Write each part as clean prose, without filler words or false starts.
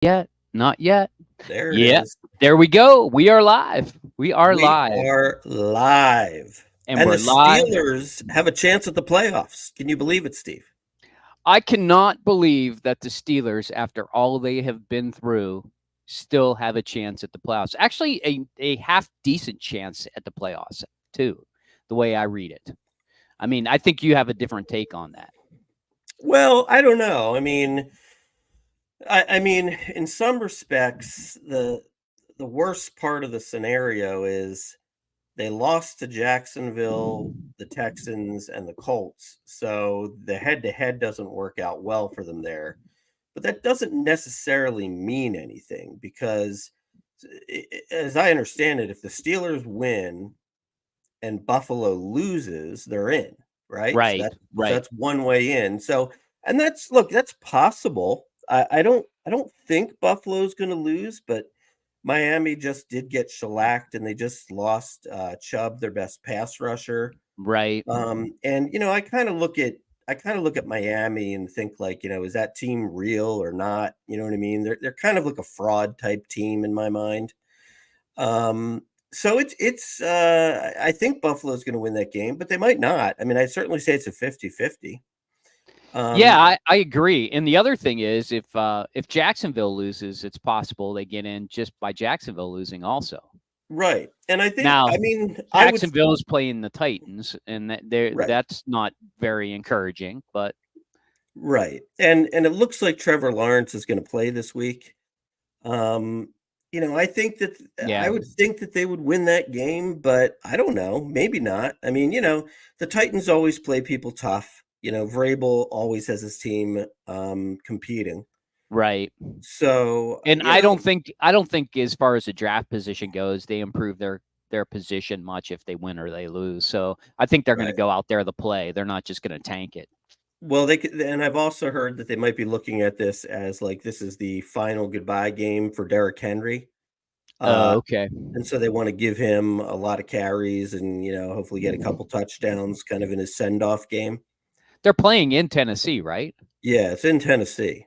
Yet, not yet. There it Yeah, is. there we go. We are live. We are We live, are live. and And the we're live. Steelers have a chance at the playoffs. Can you believe it, Steve? I cannot believe that the Steelers, after all they have been through, still have a chance at the playoffs. Actually, a half decent chance at the playoffs, too, the way I read it. I mean, I think you have a different take on that. Well, I don't know. I mean, in some respects, the worst part of the scenario is they lost to Jacksonville, the Texans, and the Colts. So the head-to-head doesn't work out well for them there. But that doesn't necessarily mean anything because, as I understand it, if the Steelers win and Buffalo loses, they're in, right? So Right, that so right. that's one way in. So, and that's possible. I don't think Buffalo's going to lose, but Miami just did get shellacked, and they just lost Chubb, their best pass rusher. Right. And I kind of look at Miami and think like, is that team real or not? You know what I mean? They're kind of like a fraud type team in my mind. So I think Buffalo's going to win that game, but they might not. I mean, I certainly say it's a 50-50. Yeah, Um, I agree. And the other thing is, if Jacksonville loses, it's possible they get in just by Jacksonville losing also. right. And Now, I mean, I would, Jacksonville is playing the Titans, and right, that's not very encouraging. But right. And it looks like Trevor Lawrence is going to play this week. Um, I think that I yeah, would think that they would win that game, but I don't know, maybe not. I mean, the Titans always play people tough. Vrabel always has his team competing. right. So, And I don't think as far as the draft position goes, they improve their position much if they win or they lose. So I think they're going to right. go out there to play. They're not just going to tank it. Well, they could, and I've also heard that they might be looking at this as like this is the final goodbye game for Derrick Henry. Oh, Uh, okay. and so they want to give him a lot of carries and, hopefully get a couple touchdowns kind of in his send off game. They're playing in Tennessee, right? Yeah, it's in Tennessee.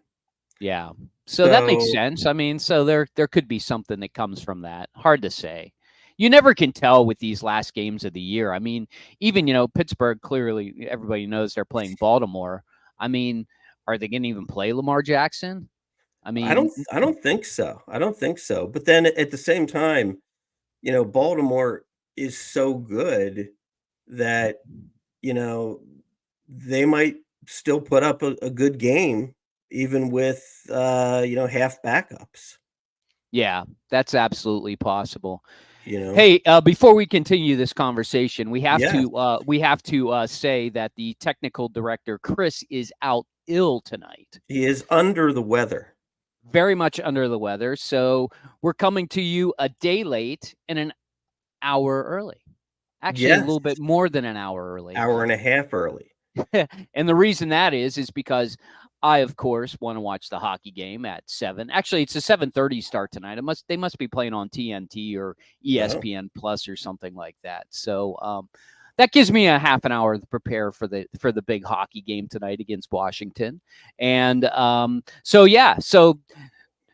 Yeah. So that makes So, sense. I mean, so there could be something that comes from that. Hard to say. You never can tell with these last games of the year. I mean, even Pittsburgh, clearly everybody knows they're playing Baltimore. I mean, are they going to even play Lamar Jackson? I I mean, don't I don't think so. I don't think so. But then at the same time, Baltimore is so good that, you know, they might still put up a good game even with half backups, yeah, that's absolutely possible. you know. Hey, before we continue this conversation, we have Yeah, to say that the technical director Chris is out ill tonight. he is under the weather. Very much under the weather. So we're coming to you a day late and an hour early. Actually, a Yes, little bit more than an hour early. hour and a half early. And the reason that is because I, of course, want to watch the hockey game at 7. Actually, it's a 7:30 start tonight. They must be playing on TNT or Oh, ESPN Plus or something like that. So that gives me a half an hour to prepare for the big hockey game tonight against Washington. And so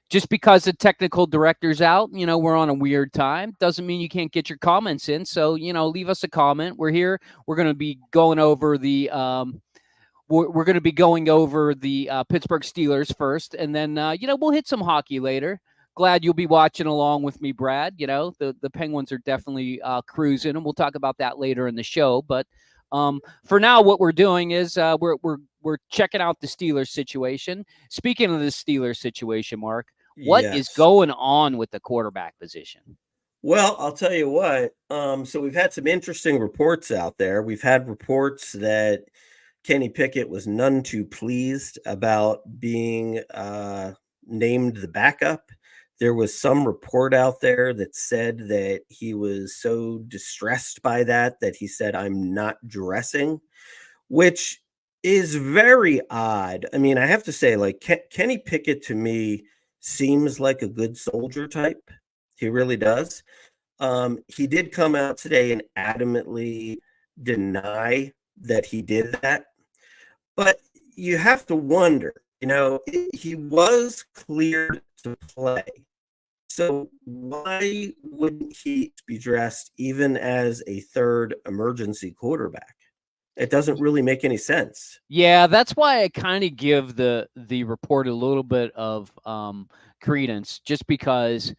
just because the technical director's out, we're on a weird time. Doesn't mean you can't get your comments in. So, leave us a comment. We're here. We're going to be going over the Pittsburgh Steelers first, and then we'll hit some hockey later. Glad you'll be watching along with me, Brad. The Penguins are definitely cruising, and we'll talk about that later in the show. But for now, what we're doing is we're checking out the Steelers situation. Speaking of the Steelers situation, Mark, what is yes. going on with the quarterback position? Well, I'll tell you what. So we've had some interesting reports out there. We've had reports that Kenny Pickett was none too pleased about being named the backup. There was some report out there that said that he was so distressed by that he said, "I'm not dressing," which is very odd. I mean, I have to say, like, Kenny Pickett to me seems like a good soldier type. He really does. He did come out today and adamantly deny that he did that. But you have to wonder, He was cleared to play. So why wouldn't he be dressed even as a third emergency quarterback? It doesn't really make any sense. Yeah, that's why I kind of give the report a little bit of credence, just because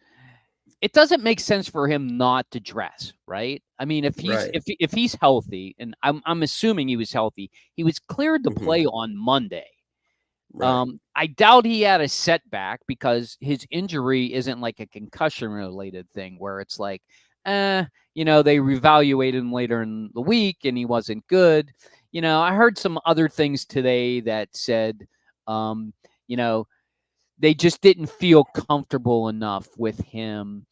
it doesn't make sense for him not to dress, right? I mean, Right. if he's healthy, and I'm assuming he was healthy, he was cleared to Hmm. play on Monday. Right. I doubt he had a setback, because his injury isn't like a concussion related thing where it's like, they reevaluated him later in the week and he wasn't good. I heard some other things today that said, um, you know, they just didn't feel comfortable enough with him,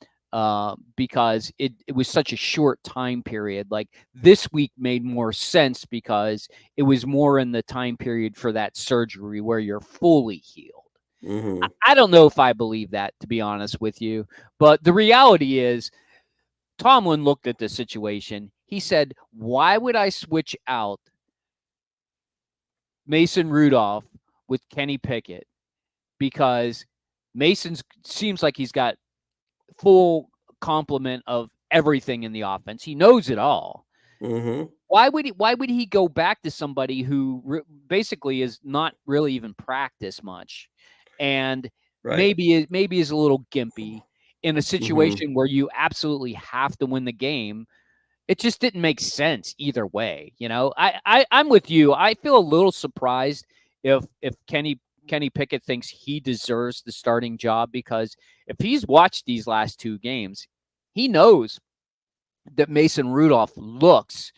because it was such a short time period. Like, this week made more sense because it was more in the time period for that surgery where you're fully healed. Hmm. I don't know if I believe that, to be honest with you, but the reality is Tomlin looked at the situation. He said, "Why would I switch out Mason Rudolph with Kenny Pickett? Because Mason seems like he's got full complement of everything in the offense. He knows it all. Hmm. Why would he go back to somebody who basically is not really even practice much, and Right. maybe is a little gimpy in a Hmm. situation where you absolutely have to win the game?" It just didn't make sense either way. I'm with you. I feel a little surprised if Kenny Pickett thinks he deserves the starting job, because if he's watched these last two games, he knows that Mason Rudolph looks,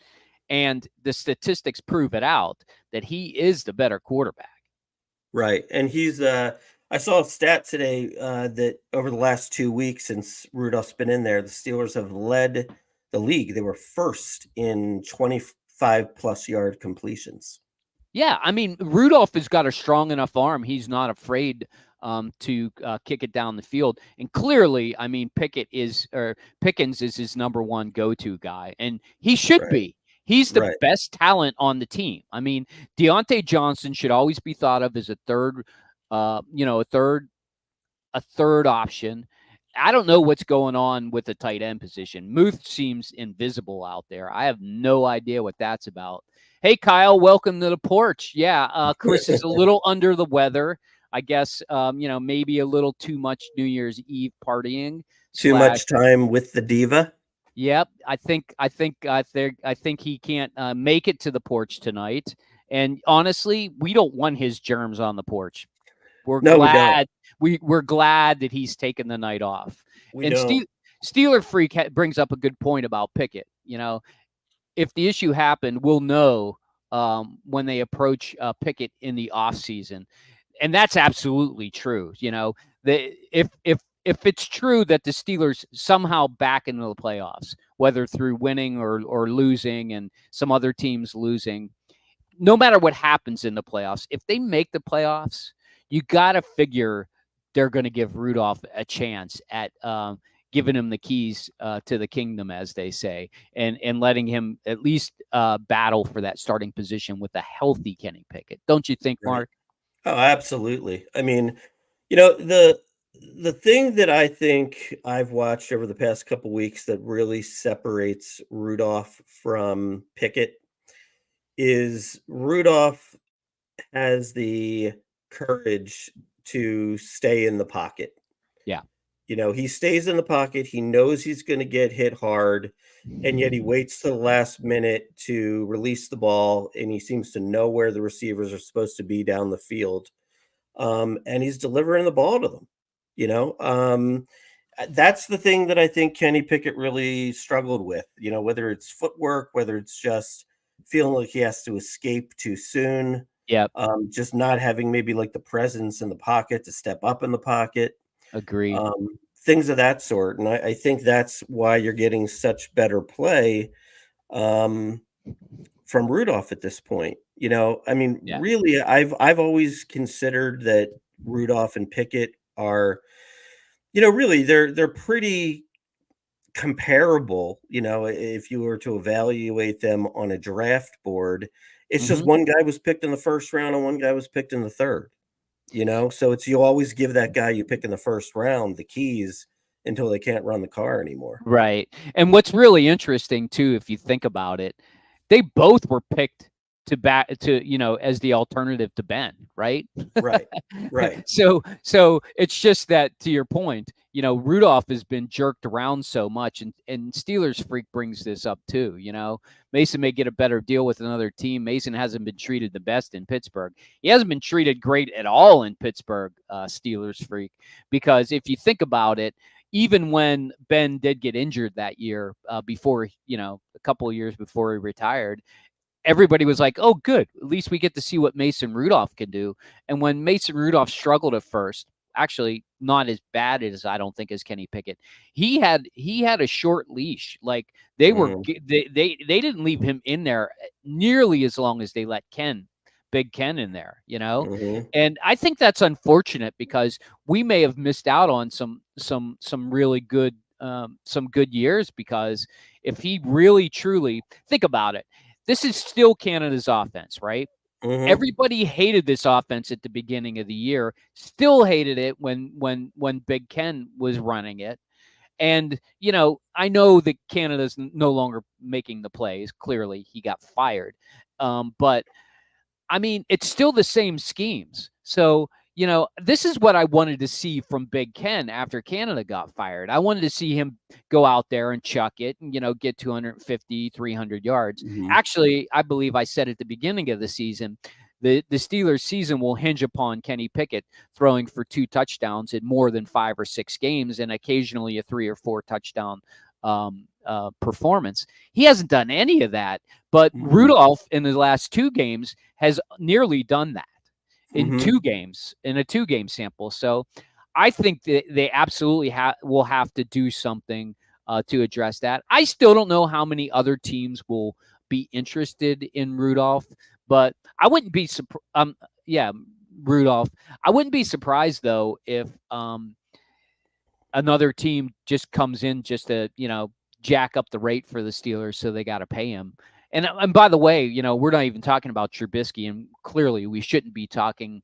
and the statistics prove it out, that he is the better quarterback. Right. And I saw a stat today that over the last 2 weeks since Rudolph's been in there, the Steelers have led the league. They were first in 25 plus yard completions. Yeah, I mean, Rudolph has got a strong enough arm. He's not afraid to kick it down the field. And clearly, I mean, Pickens is his number one go-to guy, and he should Right. be. He's the Right. best talent on the team. I mean, Deontay Johnson should always be thought of as a third, a third option. I don't know what's going on with the tight end position. Muth seems invisible out there. I have no idea what that's about. Hey, Kyle, welcome to the porch. Yeah, Chris is a little under the weather. I guess, maybe a little too much New Year's Eve partying Too slash. much time with the diva. Yep, I think he can't make it to the porch tonight. And honestly, we don't want his germs on the porch. We're No, we don't. glad we're glad that he's taken the night off. We And don't. Steeler Freak brings up a good point about Pickett. If the issue happened, we'll know when they approach Pickett in the off season, and that's absolutely true. If it's true that the Steelers somehow back into the playoffs, whether through winning or losing, and some other teams losing, no matter what happens in the playoffs, if they make the playoffs, you got to figure they're going to give Rudolph a chance at giving him the keys to the kingdom, as they say, and letting him at least battle for that starting position with a healthy Kenny Pickett. Don't you think, Right. Mark? Oh, absolutely. I mean, the thing that I think I've watched over the past couple weeks that really separates Rudolph from Pickett is Rudolph has the courage to stay in the pocket. Yeah. He stays in the pocket. He knows he's going to get hit hard, and yet he waits to the last minute to release the ball, and he seems to know where the receivers are supposed to be down the field. And he's delivering the ball to them. That's the thing that I think Kenny Pickett really struggled with. Whether it's footwork, whether it's just feeling like he has to escape too soon, Yep. just not having maybe like the presence in the pocket to step up in the pocket, Agreed. things of that sort. And I think that's why you're getting such better play um, from Rudolph at this point. I mean, Yeah. really, I've always considered that Rudolph and Pickett are, really they're pretty comparable. If you were to evaluate them on a draft board, it's just Hmm. one guy was picked in the first round and one guy was picked in the third. So you always give that guy you pick in the first round the keys until they can't run the car anymore. Right. And what's really interesting too, if you think about it, they both were picked to bat to, as the alternative to Ben, right? Right. So it's just that, to your point, Rudolph has been jerked around so much, and Steelers Freak brings this up too. Mason may get a better deal with another team. Mason hasn't been treated the best in Pittsburgh. He hasn't been treated great at all in Pittsburgh, Steelers Freak, because if you think about it, even when Ben did get injured that year, before, a couple of years before he retired, everybody was like, oh, good. At least we get to see what Mason Rudolph can do. And when Mason Rudolph struggled at first, actually not as bad as, I don't think, as Kenny Pickett, he had a short leash. Like they didn't leave him in there nearly as long as they let Big Ken in there, and I think that's unfortunate, because we may have missed out on some really good, some good years, because if he really truly, think about it, this is still Canada's offense, right? Everybody hated this offense at the beginning of the year, still hated it when Big Ken was running it. And, I know that Canada's no longer making the plays. Clearly, he got fired. But, I mean, it's still the same schemes. So, this is what I wanted to see from Big Ken after Canada got fired. I wanted to see him go out there and chuck it and, get 250, 300 yards. Actually, I believe I said at the beginning of the season, the Steelers season will hinge upon Kenny Pickett throwing for 2 touchdowns in more than 5 or 6 games, and occasionally a 3 or 4 touchdown performance. He hasn't done any of that, but Rudolph in the last 2 games has nearly done that. In 2 games, in a 2-game sample. So I think that they absolutely will have to do something to address that. I still don't know how many other teams will be interested in Rudolph, but I wouldn't be Rudolph. I wouldn't be surprised though if another team just comes in just to, jack up the rate for the Steelers, so they got to pay him. And by the way, we're not even talking about Trubisky, and clearly we shouldn't be talking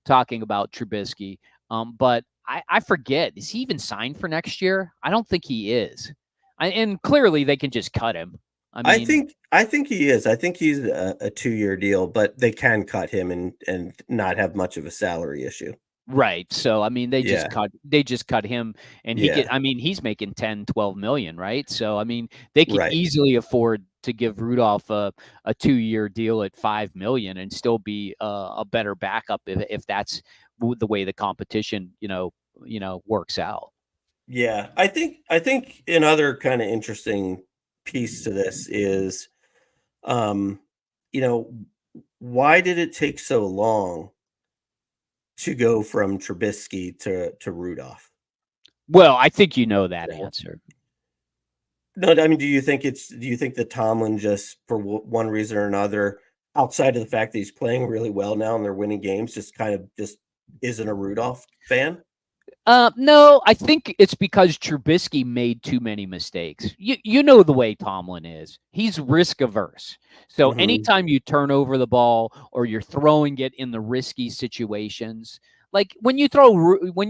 about Trubisky. But I forget, is he even signed for next year? I don't think he is. And clearly they can just cut him. I think he is. I think he's a 2-year deal, but they can cut him and not have much of a salary issue. Right. So, I mean, they just cut him, and he's making 10, 12 million, right? So, I mean, they can easily afford to give Rudolph a 2-year deal at 5 million and still be a better backup if that's the way the competition, works out. Yeah. I think another kind of interesting piece to this is, why did it take so long to go from Trubisky to Rudolph? Well, I think that answer. No, I mean, do you think that Tomlin, just for one reason or another, outside of the fact that he's playing really well now and they're winning games, just isn't a Rudolph fan? No, I think it's because Trubisky made too many mistakes. You know the way Tomlin is. He's risk averse. So anytime you turn over the ball or you're throwing it in the risky situations, like when you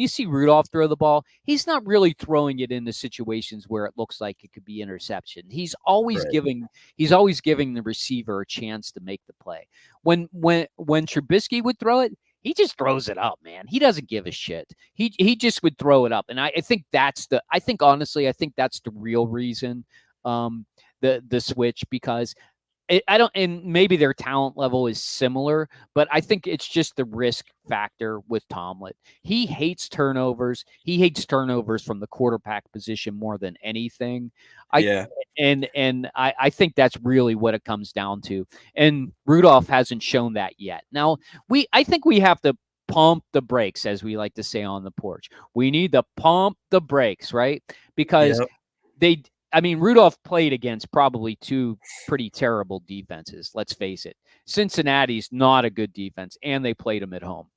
see Rudolph throw the ball, he's not really throwing it in the situations where it looks like it could be interception. He's always giving the receiver a chance to make the play. When Trubisky would throw it, he just throws it up, man. He doesn't give a shit. He just would throw it up. And I think that's the real reason, the switch, because and maybe their talent level is similar, but I think it's just the risk factor with Tomlin. He hates turnovers. He hates turnovers from the quarterback position more than anything. And I think that's really what it comes down to. And Rudolph hasn't shown that yet. Now, I think we have to pump the brakes, as we like to say on the porch. We need to pump the brakes, right? Because Rudolph played against probably 2 pretty terrible defenses. Let's face it. Cincinnati's not a good defense, and they played them at home.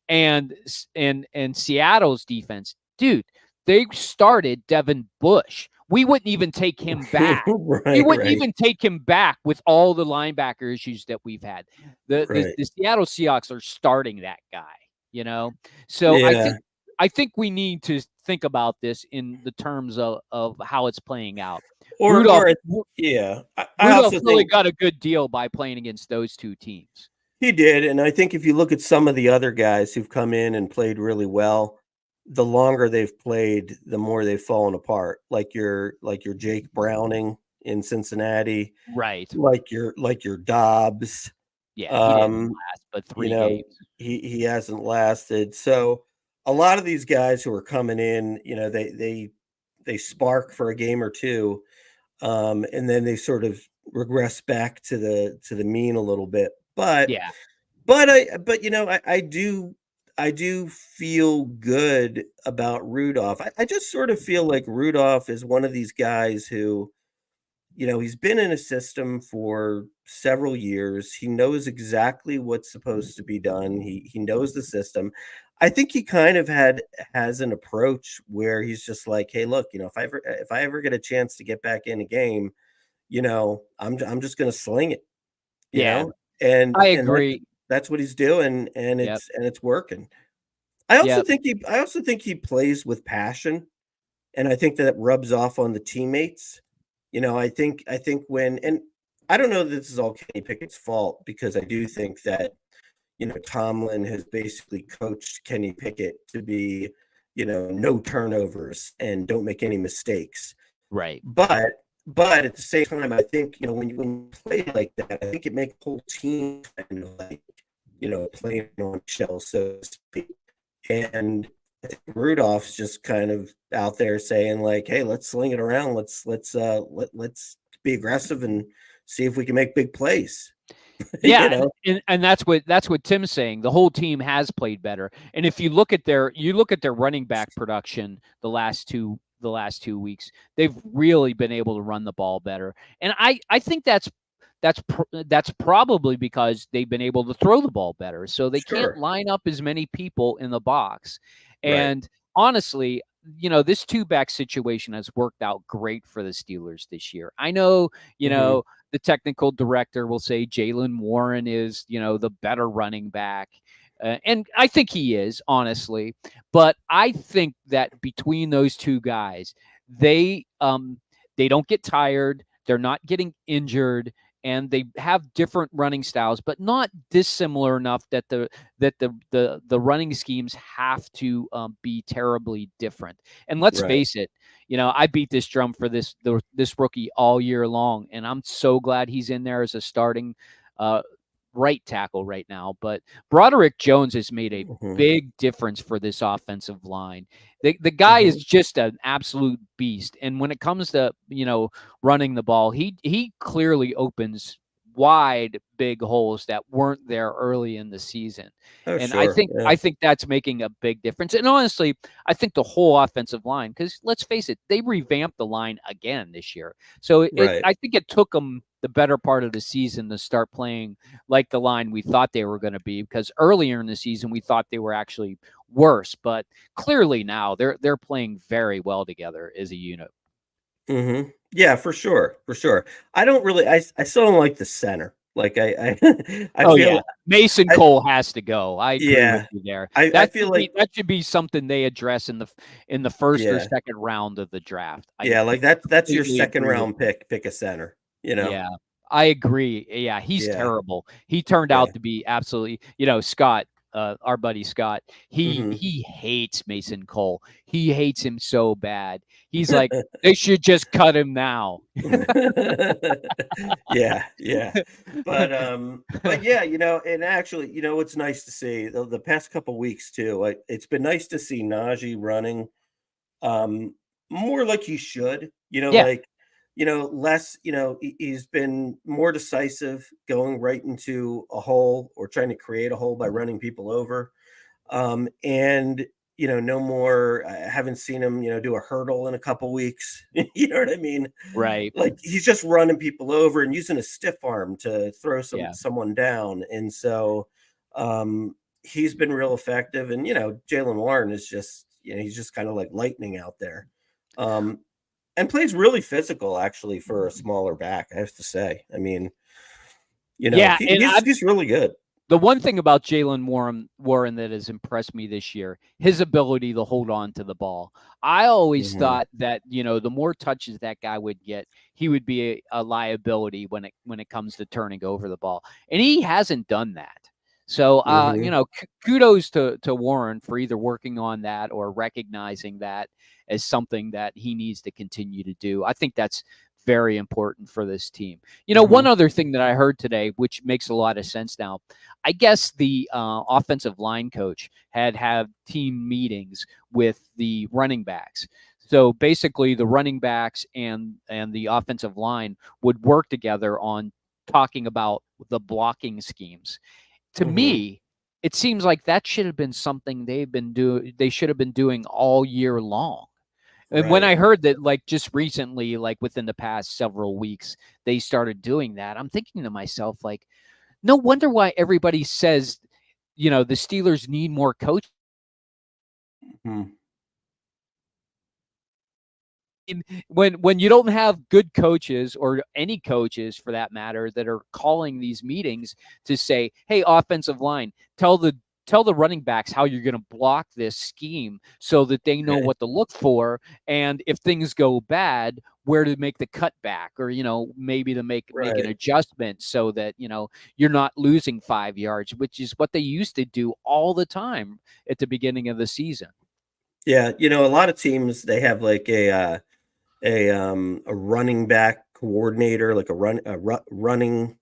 And Seattle's defense, dude, they started Devin Bush. We wouldn't even take him back. We wouldn't even take him back with all the linebacker issues that we've had. The Seattle Seahawks are starting that guy. you know? So Yeah. I think we need to think about this in the terms of how it's playing out. Rudolph Or yeah. I Rudolph also really think got a good deal by playing against those two teams. he did, and I think if you look at some of the other guys who've come in and played really well, the longer they've played, the more they've fallen apart. Like your Jake Browning in Cincinnati, Right. like your Dobbs. Yeah, he didn't Um, last but you 3 know, games. he hasn't lasted. So a lot of these guys who are coming in, they spark for a game or two, and then they sort of regress back to the mean a little bit. But Yeah. I do feel good about Rudolph. I just sort of feel like Rudolph is one of these guys who, he's been in a system for several years. He knows exactly what's supposed to be done. He knows the system. I think he kind of has an approach where he's just like, hey, look, if I ever get a chance to get back in a game, I'm just going to sling it, you Yeah, know, and I and that's agree. that's what he's doing, and Yep. it's working. I also Yep. think he plays with passion, and I think that rubs off on the teammates. I think when and I don't know that this is all Kenny Pickett's fault, because I do think that, Tomlin has basically coached Kenny Pickett to be, no turnovers and don't make any mistakes. Right. But but at the same time, I think, when you play like that, I think it makes the whole team kind of like, playing on shells, so to speak. And I think Rudolph's just kind of out there saying like, "Hey, let's sling it around. Let's be aggressive and see if we can make big plays." you Yeah, know? and that's what Tim's saying. The whole team has played better. And if you look at their running back production the last two weeks, they've really been able to run the ball better. And I think that's probably because they've been able to throw the ball better. So they can't Sure. line up as many people in the box. Right. And honestly, this two-back situation has worked out great for the Steelers this year. I know, Mhm. the technical director will say Jalen Warren is, the better running back. And I think he is, honestly. But I think that between those two guys, they don't get tired. They're not getting injured, and they have different running styles, but not dissimilar enough that the running schemes have to be terribly different. And let's Right. face it, I beat this drum for this rookie all year long, and I'm so glad he's in there as a starting uh, right tackle right now. But Broderick Jones has made a Mhm. big difference for this offensive line. The guy is Mhm. just an absolute beast, and when it comes to running the ball, he clearly opens wide big holes that weren't there early in the season. Oh, And I sure. think Yeah. I think that's making a big difference. And honestly, I think the whole offensive line, because let's face it, they revamped the line again this year. So Right. I think it took them the better part of the season to start playing like the line we thought they were going to be, because earlier in the season we thought they were actually worse, but clearly now they're playing very well together as a unit. Mhm. Yeah, for sure, for sure. I don't really I still don't like the center. Like, I Oh yeah, feel Mason I Cole has to go. I agree with yeah. you there. I That feel should be like that should be something they address in the first or yeah. second round of the draft. I Yeah, like that's your completely second agree with round you. pick a center, you know? Yeah, I agree. Yeah, he's Yeah. terrible. He turned Yeah. out to be absolutely, Scott, our buddy Scott. He Mhm. he hates Mason Cole. He hates him so bad. He's like, they should just cut him now. Yeah, yeah. But yeah, and actually, it's nice to see the past couple weeks too. Like, it's been nice to see Najee running um more like he should, Yeah, less, he's been more decisive going right into a hole or trying to create a hole by running people over. And no more. I haven't seen him, do a hurdle in a couple weeks. You know what I mean? right. Like, he's just running people over and using a stiff arm to throw Yeah. someone down. And so he's been real effective. And Jalen Warren is just, he's just kind of like lightning out there. Um, and plays really physical actually for a smaller back, I have to say. I mean, Yeah, and he's really good. The one thing about Jalen Warren that has impressed me this year, his ability to hold on to the ball. I always Mhm. thought that, the more touches that guy would get, he would be a liability when it comes to turning over the ball, and he hasn't done that. So, Mhm. kudos to Warren for either working on that or recognizing that as something that he needs to continue to do. I think that's very important for this team. One Mhm. other thing that I heard today, which makes a lot of sense now. I guess the offensive line coach had have team meetings with the running backs. So basically, the running backs and the offensive line would work together on talking about the blocking schemes. To Mhm. me, it seems like that should have been something they should have been doing all year long. And when Right. I heard that, like just recently, like within the past several weeks, they started doing that, I'm thinking to myself, like, no wonder why everybody says, the Steelers need more coach. Mhm. When you don't have good coaches or any coaches for that matter that are calling these meetings to say, "Hey, offensive line, tell the running backs how you're going to block this scheme so that they know what to look for, and if things go bad, where to make the cutback, or maybe to make an Right. adjustment so that you're not losing 5 yards," which is what they used to do all the time at the beginning of the season. Yeah, a lot of teams, they have like a running back coordinator, like running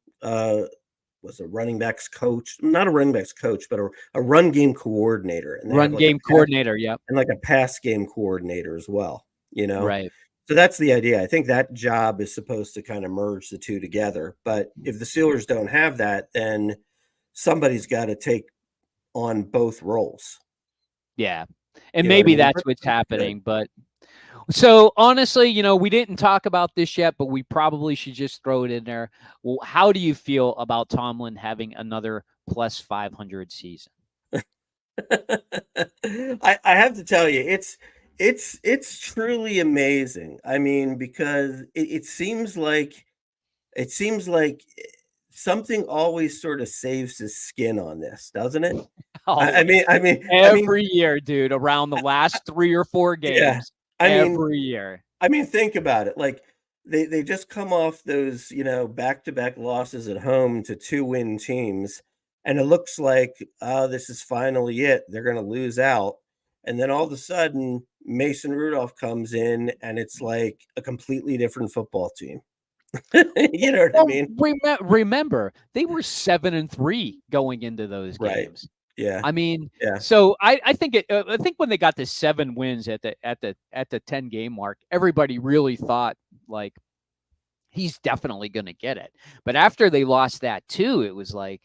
was a running backs coach, not a running backs coach, but a run game coordinator, and they have Run like a game pass coordinator. Yep. and like a pass game coordinator as well, Right. So that's the idea. I think that job is supposed to kind of merge the two together. But if the Steelers don't have that, then somebody's got to take on both roles. Yeah. And You know what I maybe mean? that's what's That's good. happening. But so honestly, we didn't talk about this yet, but we probably should just throw it in there. Well, how do you feel about Tomlin having another plus 500 season? I have to tell you, it's truly amazing. I mean, because it seems like something always sort of saves his skin on this, doesn't it? I Always. mean, I mean, I mean, Every year, dude, around the last 3 or 4 yeah. games. I mean, Every year. think about it. Like they just come off those, back-to-back losses at home to two-win teams, and it looks like, oh, this is finally it. They're going to lose out, and then all of a sudden, Mason Rudolph comes in, and it's like a completely different football team. You know what I Well, mean? remember, they were 7-3 going into those Right. games. Yeah. I mean, Yeah. so I think when they got to 7 wins at the 10 game mark, everybody really thought like he's definitely going to get it. But after they lost that too, it was like,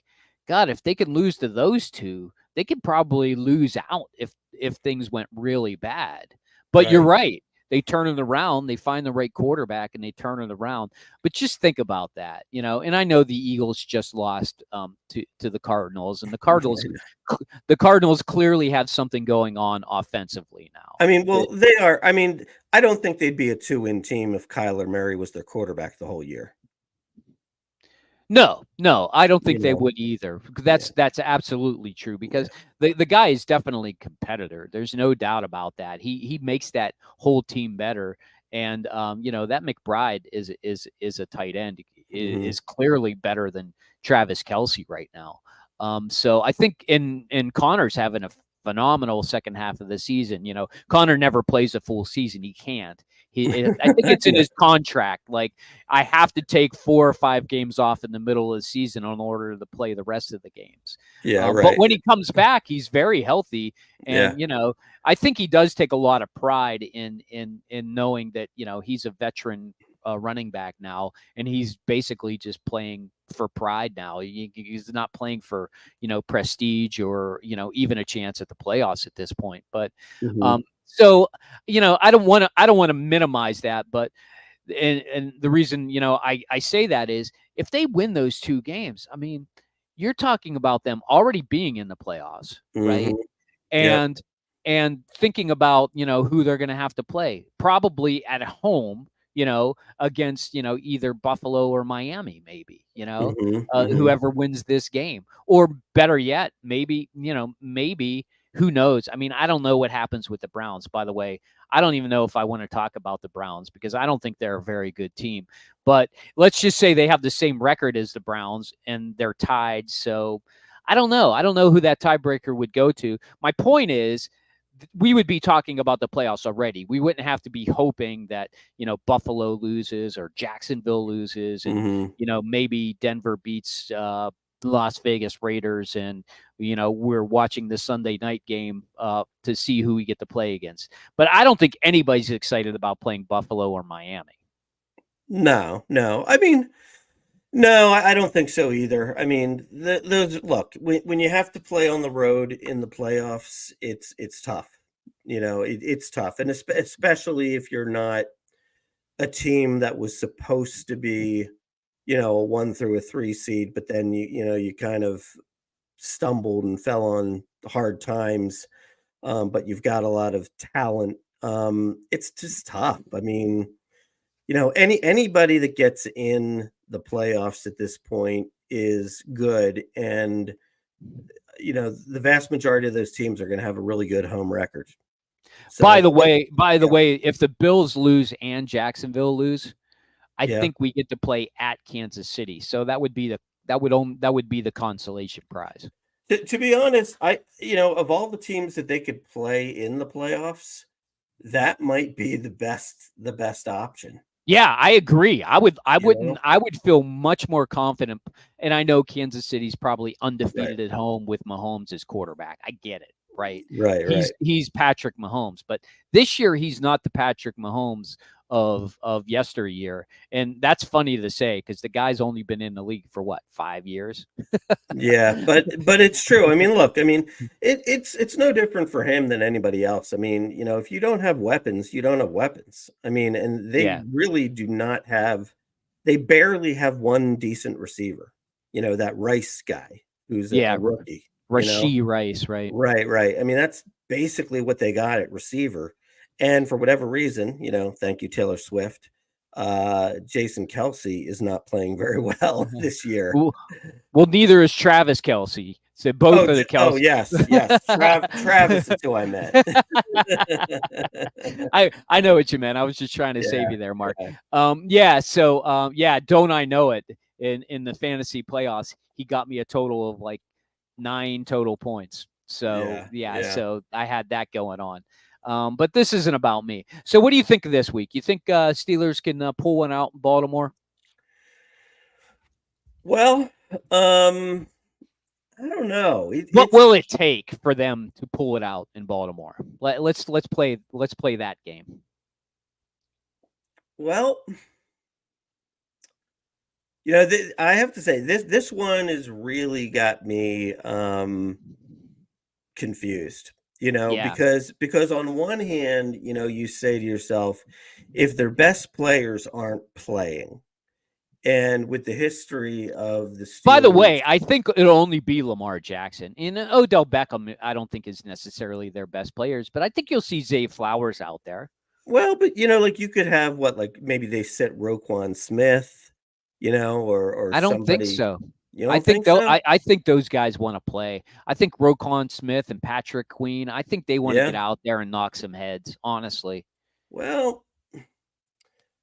God, if they could lose to those two, they could probably lose out if things went really bad. But you're Right. right. They turn it around, they find the right quarterback and they turn it around. But just think about that, and I know the Eagles just lost to the Cardinals, and the Cardinals clearly have something going on offensively now. I mean, well, they are. I mean, I don't think they'd be a two-win team if Kyler Murray was their quarterback the whole year. No, no, I don't You think they know? would either. Yeah. That's absolutely true Yeah. because the guy is definitely a competitor. There's no doubt about that. He makes that whole team better, and that McBride is a tight end Mhm. is clearly better than Travis Kelce right now. So I think in Connor's having a phenomenal second half of the season. Connor never plays a full season. He can't. I think it's in Yeah. his contract. Like I have to take 4 or 5 games off in the middle of the season in order to play the rest of the games. Yeah, But right. when he comes back, he's very healthy, Yeah. and I think he does take a lot of pride in knowing that he's a veteran running back now, and he's basically just playing for pride now. He's not playing for prestige or even a chance at the playoffs at this point. But Mhm. so I don't want to minimize that, but and the reason I say that is if they win those 2 games, I mean, you're talking about them already being in the playoffs, right? Mhm. Yep. And thinking about who they're going to have to play, probably at home against, either Buffalo or Miami, maybe, Mm-hmm. whoever wins this game. Or better yet, maybe, who knows? I mean, I don't know what happens with the Browns, by the way. I don't even know if I want to talk about the Browns because I don't think they're a very good team. But let's just say they have the same record as the Browns and they're tied. So I don't know. I don't know who that tiebreaker would go to. My point is, we would be talking about the playoffs already. We wouldn't have to be hoping that, Buffalo loses or Jacksonville loses and, Mm-hmm. maybe Denver beats Las Vegas Raiders and, we're watching the Sunday night game to see who we get to play against. But I don't think anybody's excited about playing Buffalo or Miami. No. I mean, no, I don't think so either. I mean, those look when you have to play on the road in the playoffs, it's tough. It's tough, and especially if you're not a team that was supposed to be, a 1 through a 3 seed, but then you kind of stumbled and fell on hard times. But you've got a lot of talent. It's just tough. I mean, anybody that gets in the playoffs at this point is good, and the vast majority of those teams are going to have a really good home record. So, by the way, if the Bills lose and Jacksonville lose, I think we get to play at Kansas City. So that would be the consolation prize. To be honest, of all the teams that they could play in the playoffs, that might be the best option. Yeah, I agree. I would feel much more confident. And I know Kansas City's probably undefeated at home with Mahomes as quarterback. I get it. Right. He's Patrick Mahomes, but this year he's not the Patrick Mahomes of yesteryear. And that's funny to say because the guy's only been in the league for 5 years? Yeah, but it's true. I mean, look, it's no different for him than anybody else. I mean, if you don't have weapons, you don't have weapons. I mean, and they really do not have. They barely have one decent receiver. That Rice guy who's a rookie. Rashee Rice, right? Right. I mean, that's basically what they got at receiver. And for whatever reason, thank you, Taylor Swift. Jason Kelce is not playing very well this year. Well, neither is Travis Kelce. So both of the Kelce. Oh, yes. Travis is who I meant. I know what you meant. I was just trying to save you there, Mark. So don't I know it? In the fantasy playoffs, he got me a total of 9 total points. So so I had that going on. But this isn't about me. So what do you think of this week? You think Steelers can pull one out in Baltimore? Well, I don't know. What will it take for them to pull it out in Baltimore? Let's play that game. Well, I have to say this one has really got me confused. Because on one hand, you say to yourself, if their best players aren't playing, and with the history of the Steelers, by the way, I think it'll only be Lamar Jackson and Odell Beckham. I don't think is necessarily their best players, but I think you'll see Zay Flowers out there. Well, but you could have maybe they sit Roquan Smith, or I don't somebody. think so. You don't think so? I think those guys want to play. I think Roquan Smith and Patrick Queen, I think they want to get out there and knock some heads, honestly. Well,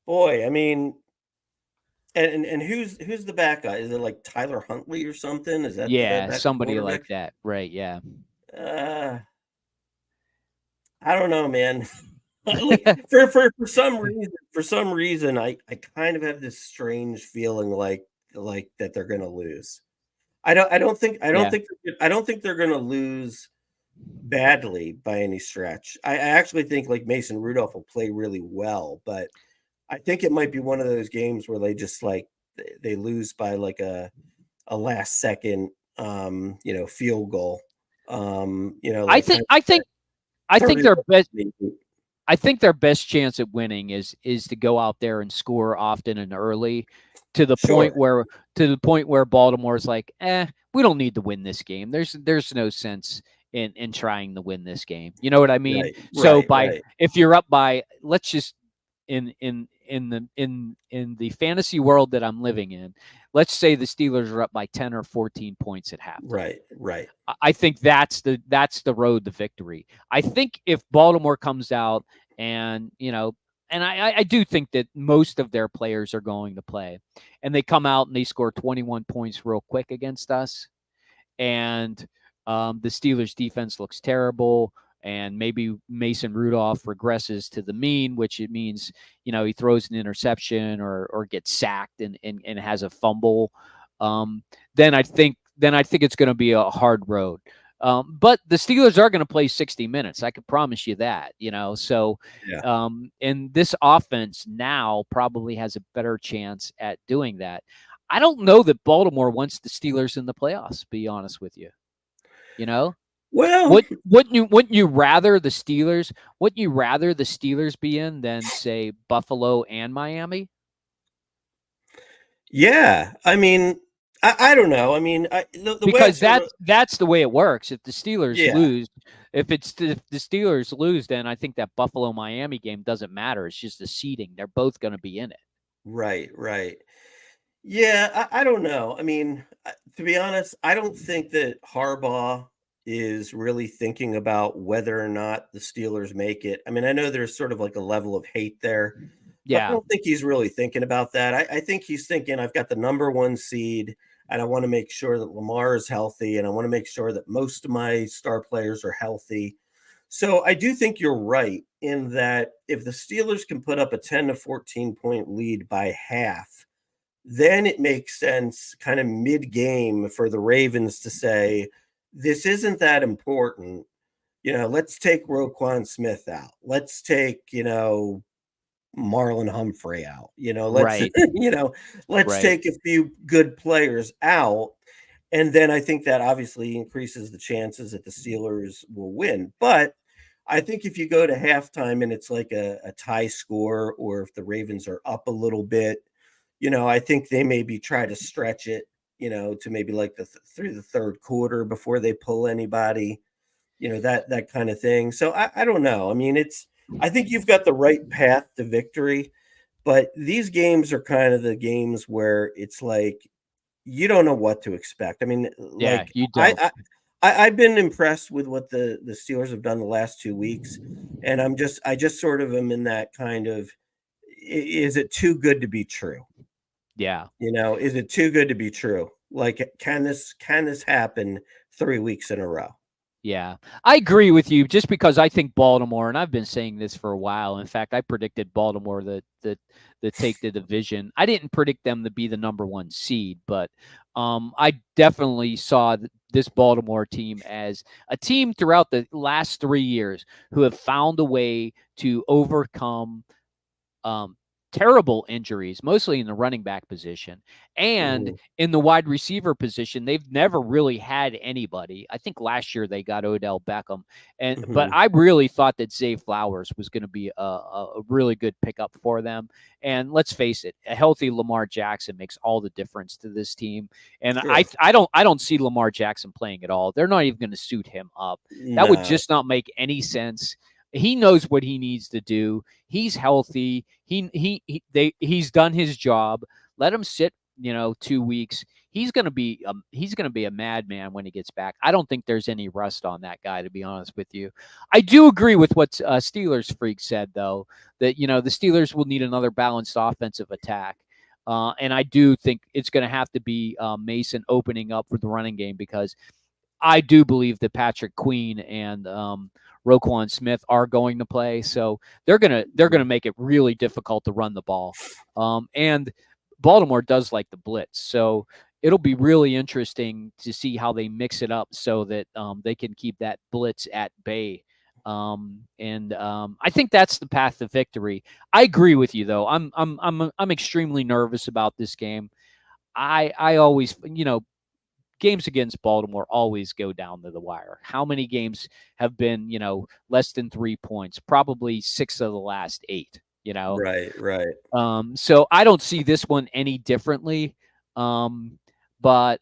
boy, I mean, and who's the back guy? Is it Tyler Huntley or something? Is that somebody like that, right? Yeah. I don't know, man. for some reason, I kind of have this strange feeling like that they're going to lose. I don't think they're going to lose badly by any stretch. I actually think Mason Rudolph will play really well, but I think it might be one of those games where they just they lose by a last second field goal. I think their best. I think their best chance at winning is to go out there and score often and early, to the point where Baltimore's like, we don't need to win this game. There's no sense in trying to win this game. You know what I mean? Right, if you're up by, let's just in in the fantasy world that I'm living in, let's say the Steelers are up by 10 or 14 points at halftime. Right. I think that's the road to victory. I think if Baltimore comes out and, and I do think that most of their players are going to play, and they come out and they score 21 points real quick against us, and the Steelers defense looks terrible, and maybe Mason Rudolph regresses to the mean, which it means, he throws an interception or gets sacked and has a fumble. Then I think it's going to be a hard road. But the Steelers are going to play 60 minutes. I can promise you that, so, Yeah. And this offense now probably has a better chance at doing that. I don't know that Baltimore wants the Steelers in the playoffs, to be honest with you. Well, Wouldn't you rather the Steelers? Wouldn't you rather the Steelers be in than, say, Buffalo and Miami? yeah. I mean, I don't know. I mean, the way I Because sort of that's the way it works. If the Steelers yeah. lose, if the Steelers lose, then I think that Buffalo Miami game doesn't matter. It's just the seeding. They're both going to be in it. Right. Yeah, I don't know. I mean, to be honest, I don't think that Harbaugh is really thinking about whether or not the Steelers make it. I mean, I know there's sort of like a level of hate there, but I Yeah, don't think he's really thinking about that. I think he's thinking, I've got the number one seed, and I want to make sure that Lamar is healthy, and I want to make sure that most of my star players are healthy. So I do think you're right in that if the Steelers can put up a 10 to 14 point lead by half, then it makes sense kind of mid-game for the Ravens to say, this isn't that important. Let's take Roquan Smith out. Let's take, Marlon Humphrey out. Let's, right, let's right. take a few good players out. And then I think that obviously increases the chances that the Steelers will win. But I think if you go to halftime and it's like a tie score, or if the Ravens are up a little bit, I think they maybe try to stretch it, to maybe like through the third quarter before they pull anybody, that kind of thing. So I don't know. I mean, I think you've got the right path to victory, but these games are kind of the games where it's like you don't know what to expect. I mean, Yeah, like you don't. I've been impressed with what the Steelers have done the last 2 weeks, and I just sort of am in that kind of, is it too good to be true? Yeah. Is it too good to be true? Like, can this happen 3 weeks in a row? Yeah, I agree with you. Just because I think Baltimore, and I've been saying this for a while. In fact, I predicted Baltimore that take the division. I didn't predict them to be the number one seed, but I definitely saw this Baltimore team as a team throughout the last 3 years who have found a way to overcome um, terrible injuries, mostly in the running back position and Mhm, in the wide receiver position. They've never really had anybody. I think last year they got Odell Beckham, but mhm. I really thought that Zay Flowers was going to be a really good pickup for them. And let's face it, a healthy Lamar Jackson makes all the difference to this team. And Sure. I don't see Lamar Jackson playing at all. They're not even going to suit him up. That would No. just not make any sense. He knows what he needs to do. He's healthy. He's done his job. Let him sit, 2 weeks. He's gonna be a madman when he gets back. I don't think there's any rust on that guy, to be honest with you. I do agree with what Steelers Freak said, though, that the Steelers will need another balanced offensive attack. And I do think it's going to have to be Mason opening up for the running game, because I do believe that Patrick Queen and Roquan Smith are going to play, so they're gonna make it really difficult to run the ball. And Baltimore does like the blitz, so it'll be really interesting to see how they mix it up so that they can keep that blitz at bay. I think that's the path to victory. I agree with you, though. I'm extremely nervous about this game. I always, games against Baltimore always go down to the wire. How many games have been, less than 3 points? Probably 6 of the last 8. Right. So I don't see this one any differently. But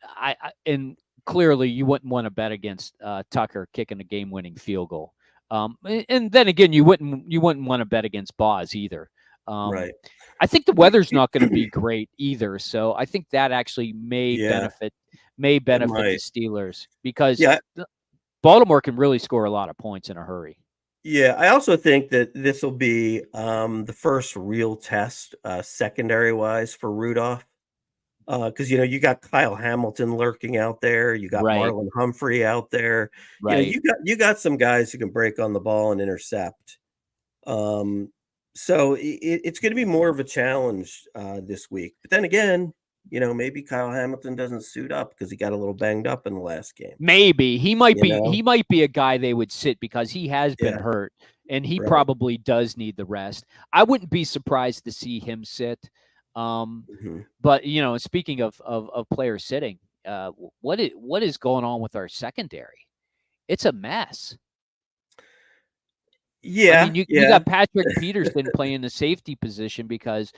and clearly you wouldn't want to bet against Tucker kicking a game-winning field goal. And then again, you wouldn't want to bet against Boz either. Um, Right. I think the weather's not going to be great either, so I think that actually may Yeah, it benefit the might. Steelers because Yeah, Baltimore can really score a lot of points in a hurry. yeah. I also think that this will be the first real test, secondary wise, for Rudolph. Because you got Kyle Hamilton lurking out there, you got Right, Marlon Humphrey out there. right. You got some guys who can break on the ball and intercept. Um, so it's going to be more of a challenge this week. But then again, maybe Kyle Hamilton doesn't suit up because he got a little banged up in the last game. Maybe You know, he might be a guy they would sit because he has been yeah, hurt and he right. probably does need the rest. I wouldn't be surprised to see him sit. Um, Hmm. but speaking of players sitting, what is going on with our secondary? It's a mess. I Yeah, mean, you yeah. got Patrick Peterson playing the safety position because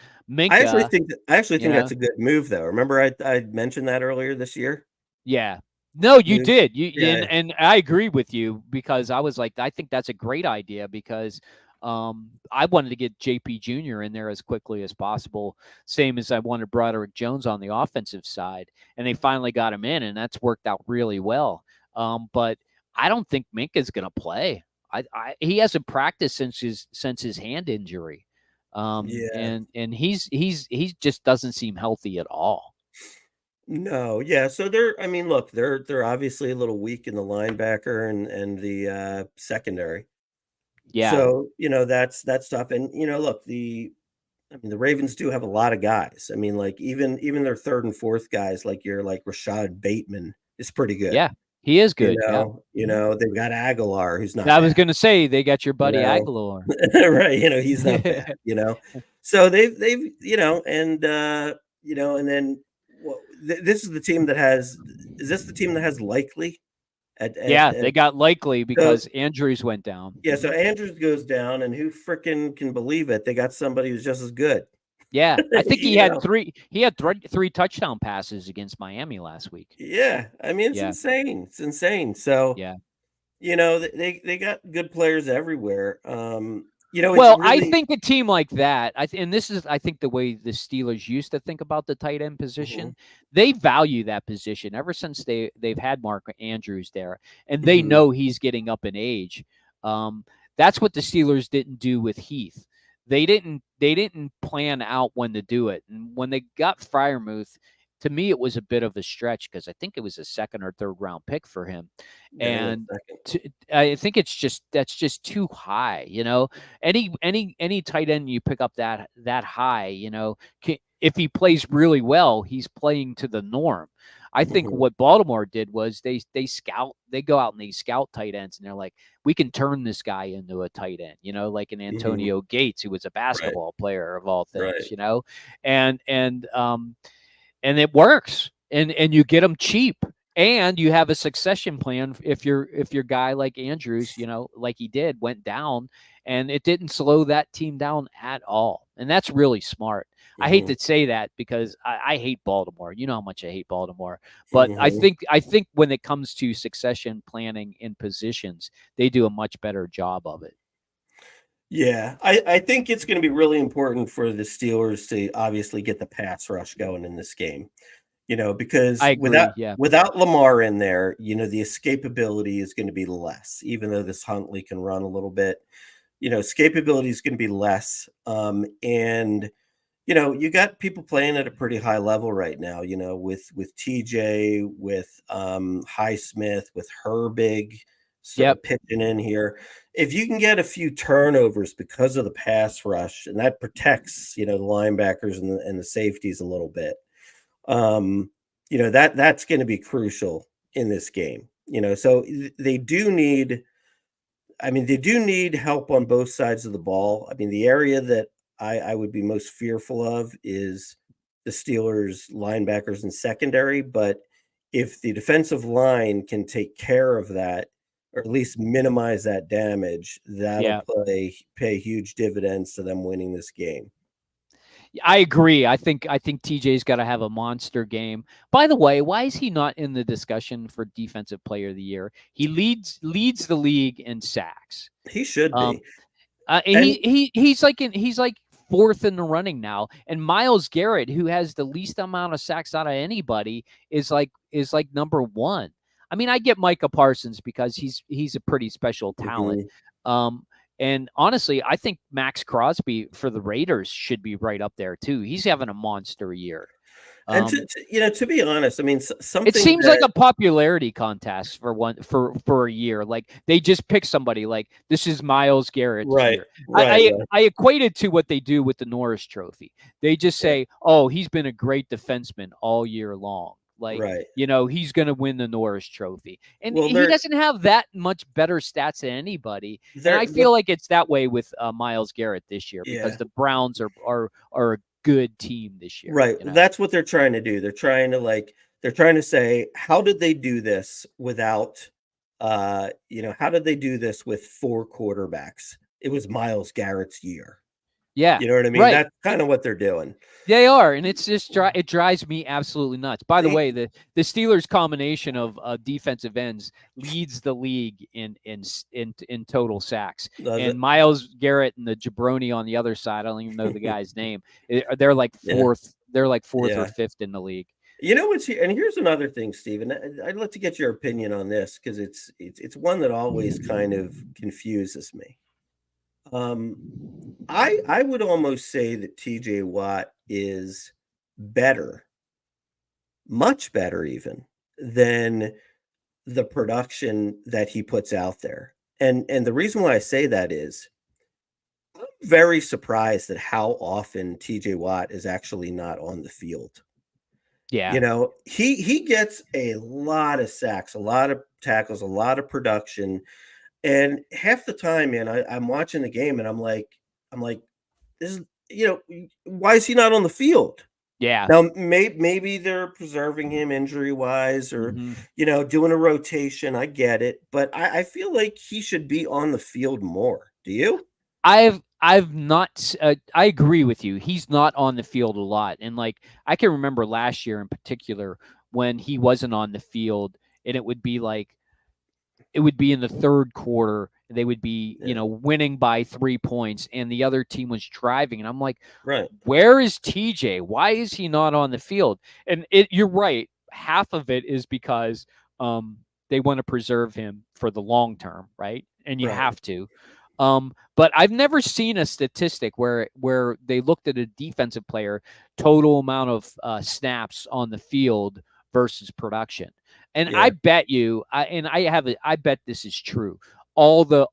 I actually Minka, think I actually you think know, that's a good move, though. Remember, I mentioned that earlier this year. yeah. No, you You, did. You yeah, and I agree with you because I was like, I think that's a great idea because I wanted to get JP Jr. in there as quickly as possible, same as I wanted Broderick Jones on the offensive side, and they finally got him in, and that's worked out really well. But I don't think Minka's going to play. He hasn't practiced since his hand injury, yeah. and he just doesn't seem healthy at all. No, yeah. So I mean, look, they're obviously a little weak in the linebacker and the secondary. Yeah, So, that's tough. And look, I mean, the Ravens do have a lot of guys. I mean, like even their third and fourth guys, like your like Rashad Bateman is pretty good. yeah, he is good. Yeah. Mhm. They've got Aguilar, who's not I was bad. gonna say they got your You buddy know, Aguilar. right? He's not bad. So they've and then this is the team that has. Is this the team that has Likely Yeah, at they got Likely so because Andrews went down. yeah, so Mhm. Andrews goes down, and who frickin' can believe it? They got somebody who's just as good. Yeah, I think he You had know? three touchdown passes against Miami last week. Yeah, I mean, it's Yeah, insane. It's insane. So, yeah. they got good players everywhere. It's Well, I really think a team like that, and this is, I think, the way the Steelers used to think about the tight end mhm, position. They value that position ever since they've had Mark Andrews there, and they mhm, know he's getting up in age. Um, that's what the Steelers didn't do with Heath. They didn't plan out when to do it, and when they got Fryermuth, to me it was a bit of a stretch because I think it was a second or third round pick for him, yeah, I think and it's second. I think that's just too high. Any tight end you pick up that high, if he plays really well, he's playing to the norm. I think Mhm, what Baltimore did was they go out and they scout tight ends, and they're like, we can turn this guy into a tight end, like an mhm, Antonio Gates, who was a right, basketball player of all things, right, and and it works, and you get them cheap, and you have a succession plan if your guy like Andrews, like he did, went down, and it didn't slow that team down at all, and that's really smart. I hate mhm, to say that because I hate Baltimore. You know how much I hate Baltimore, but mhm. I think when it comes to succession planning in positions, they do a much better job of it. Yeah, I think it's gonna be really important for the Steelers to obviously get the pass rush going in this game. I Because without agree. Yeah. without Lamar in there, the escapability is going to be less, even though this Huntley can run a little bit. Escapability is going to be less. And you got people playing at a pretty high level right now, with TJ, with Highsmith, with Herbig sort Yep. of pitching in here. If you can get a few turnovers because of the pass rush, and that protects, the linebackers and the safeties a little bit, um, that's going to be crucial in this game. So they do need. I mean, they do need help on both sides of the ball. I mean, the area that I would be most fearful of is the Steelers linebackers and secondary. But if the defensive line can take care of that, or at least minimize that damage, that'll Yeah. pay huge dividends to them winning this game. I agree. I think TJ's got to have a monster game. By the way, why is he not in the discussion for defensive player of the year? He leads the league in sacks. He should Um, be. he's And like he's like fourth in the running now. And Myles Garrett, who has the least amount of sacks out of anybody, is like number one. I mean, I get Micah Parsons because he's a pretty special talent. And honestly, I think Max Crosby for the Raiders should be right up there too. He's having a monster year. And to be honest, I mean, something it seems like a popularity contest for a year. Like they just pick somebody. Like this is Myles Garrett's year. I equate it to what they do with the Norris Trophy. They just say, "Oh, he's been a great defenseman all year long." Like, he's going to win the Norris Trophy. And he doesn't have that much better stats than anybody. And I feel like it's that way with Myles Garrett this year because the Browns are a good team this year. Right. That's what they're trying to do. They're trying to say, how did they do this without, how did they do this with 4 quarterbacks? It was Myles Garrett's year. Yeah. You know what I mean? Right. That's kind of what they're doing. They are. And it's just, it drives me absolutely nuts. By the way, the Steelers combination of defensive ends leads the league in total sacks. And Myles Garrett and the jabroni on the other side, I don't even know the guy's name. They're like fourth. They're like fourth or fifth in the league. You know what's here, and here's another thing, Steven. I'd like to get your opinion on this because it's one that always kind of confuses me. I would almost say that TJ Watt is better, much better even than the production that he puts out there. And the reason why I say that is I'm very surprised at how often TJ Watt is actually not on the field. Yeah. He gets a lot of sacks, a lot of tackles, a lot of production. And half the time, man, I'm watching the game and I'm like, this is, why is he not on the field? Yeah. Now, maybe they're preserving him injury wise or, doing a rotation. I get it. But I feel like he should be on the field more. Do you? I've not, I agree with you. He's not on the field a lot. And like, I can remember last year in particular when he wasn't on the field and it would be in the third quarter. They would be, winning by 3 points and the other team was driving. And I'm like, right, where is TJ? Why is he not on the field? And you're right. Half of it is because they want to preserve him for the long term. Right. And you have to. But I've never seen a statistic where they looked at a defensive player total amount of snaps on the field versus production. And I bet you, I bet this is true. All the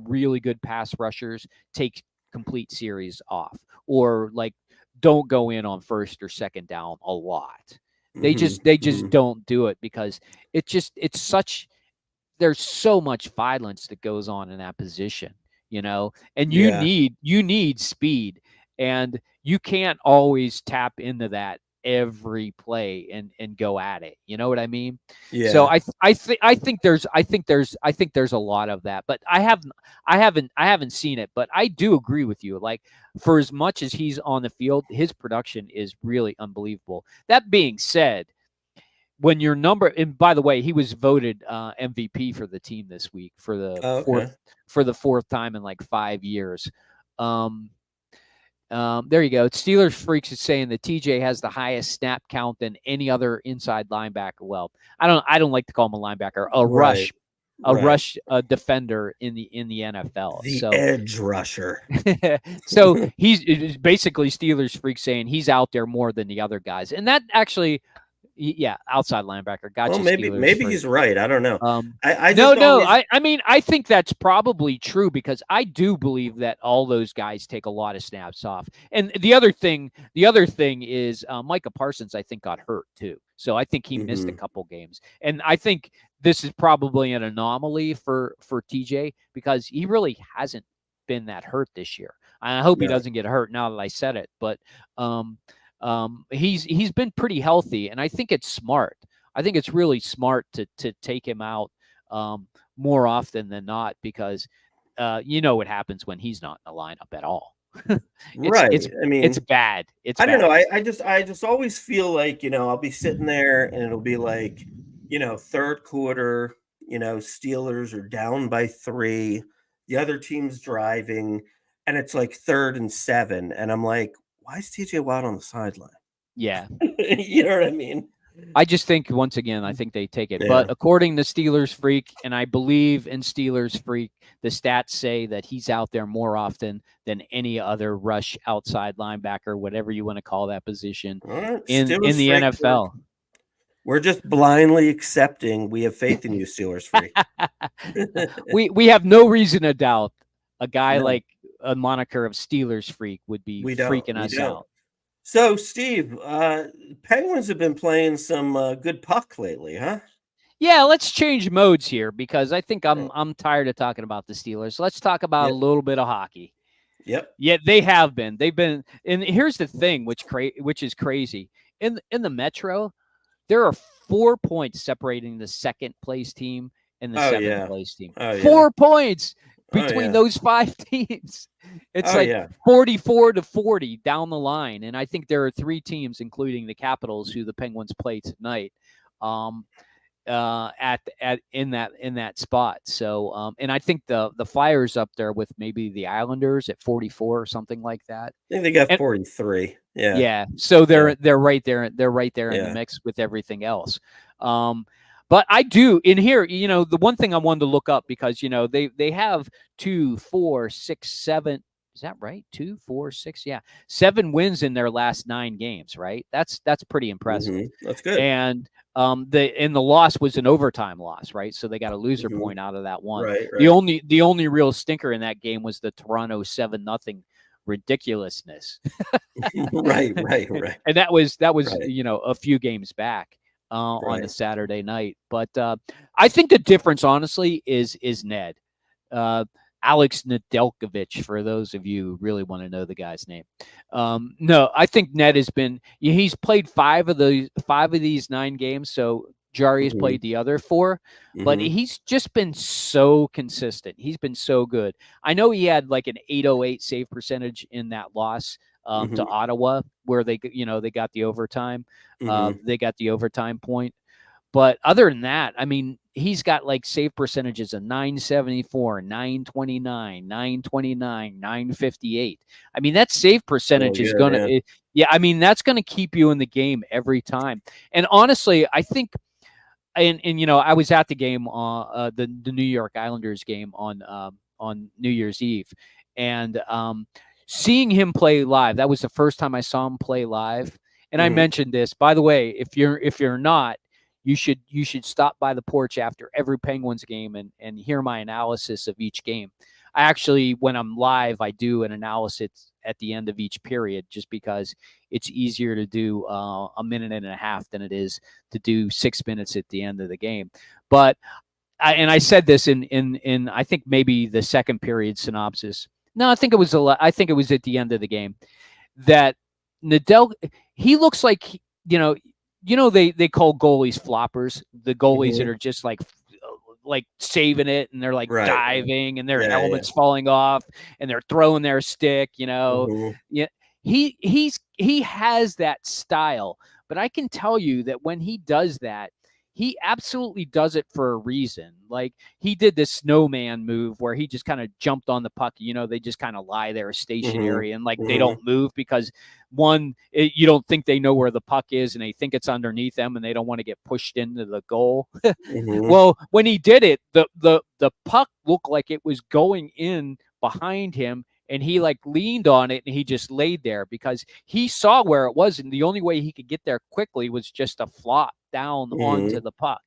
really good pass rushers take complete series off or like don't go in on first or second down a lot. They just don't do it because there's so much violence that goes on in that position, and you need speed and you can't always tap into that every play and go at it. You know what I mean? Yeah. So I think there's a lot of that, but I haven't seen it, but I do agree with you. Like for as much as he's on the field, his production is really unbelievable. That being said, when your and by the way, he was voted MVP for the team this week for the fourth time in like 5 years. There you go. Steelers Freaks is saying that TJ has the highest snap count than any other inside linebacker. Well, I don't like to call him a linebacker. A rush defender in the NFL. The edge rusher. So he's basically Steelers Freaks saying he's out there more than the other guys, and that actually. Yeah, outside linebacker. Gotcha. Well, maybe he's right. I don't know. I mean, I think that's probably true because I do believe that all those guys take a lot of snaps off. And the other thing is Micah Parsons, I think, got hurt too. So I think he missed a couple games. And I think this is probably an anomaly for TJ because he really hasn't been that hurt this year. I hope he doesn't get hurt now that I said it, but he's been pretty healthy, and I think it's smart. I think it's really smart to take him out more often than not because what happens when he's not in the lineup at all. It's bad. I don't know. I just always feel like I'll be sitting there and it'll be like third quarter. Steelers are down by 3. The other team's driving. and it's like 3rd and 7, and I'm like, why is TJ Watt on the sideline? Yeah. You know what I mean? I just think, once again, I think they take it. Yeah. But according to Steelers Freak, and I believe in Steelers Freak, the stats say that he's out there more often than any other rush outside linebacker, whatever you want to call that position, All right, in Steelers the Freak, NFL. we're just blindly accepting. We have faith in you, Steelers Freak. we have no reason to doubt a guy No. like a moniker of Steelers Freak would be freaking us out. So, Steve, Penguins have been playing some good puck lately, huh? Yeah, let's change modes here, because I think I'm tired of talking about the Steelers. Let's talk about a little bit of hockey. Yep. Yeah, they have been. They've been. And here's the thing, which is crazy. In the Metro, there are 4 points separating the second place team and the seventh place team. 4 points between those 5 teams. It's 44-40 down the line. And I think there are 3 teams, including the Capitals, who the Penguins play tonight, in that spot. So and I think the Flyers up there with maybe the Islanders at 44 or something like that. I think they got 43. Yeah. Yeah. So they're right there. They're right there in the mix with everything else. But I do in here, the one thing I wanted to look up, because, they have 2, 4, 6, 7. Is that right? 2, 4, 6. Yeah. 7 wins in their last 9 games. Right. That's pretty impressive. Mm-hmm. That's good. And the loss was an overtime loss. Right. So they got a loser point out of that one. Right. The only real stinker in that game was the Toronto 7-0 ridiculousness. Right. And that was a few games back on a Saturday night. But I think the difference, honestly, is Ned. Alex Nedeljkovic, for those of you who really want to know the guy's name. No, I think Ned he's played 5 of these 9 games. So Jari has played the other 4, but he's just been so consistent. He's been so good. I know he had like an .808 save percentage in that loss to Ottawa, where they got the overtime. They got the overtime point. But other than that, I mean, he's got like save percentages of .974, .929, .929, .958. I mean, that save percentage is going to, that's going to keep you in the game every time. And honestly, I think, and I was at the game, the New York Islanders game on New Year's Eve, and seeing him play live, that was the first time I saw him play live. And I mentioned this, by the way, if you're not, you should stop by the Porch after every Penguins game and hear my analysis of each game. I actually, when I'm live, I do an analysis at the end of each period, just because it's easier to do a minute and a half than it is to do 6 minutes at the end of the game. But I said this in I think maybe the second period synopsis. No, I think it was at the end of the game that he looks like, they call goalies floppers, the goalies that are just like saving it, and they're like diving, and their helmets falling off, and they're throwing their stick, Yeah, he has that style, but I can tell you that when he does that, he absolutely does it for a reason. Like, he did this snowman move where he just kind of jumped on the puck. They just kind of lie there stationary and they don't move, because you don't think they know where the puck is, and they think it's underneath them, and they don't want to get pushed into the goal. Well, when he did it, the puck looked like it was going in behind him, and he leaned on it, and he just laid there because he saw where it was, and the only way he could get there quickly was just to flop down onto the puck.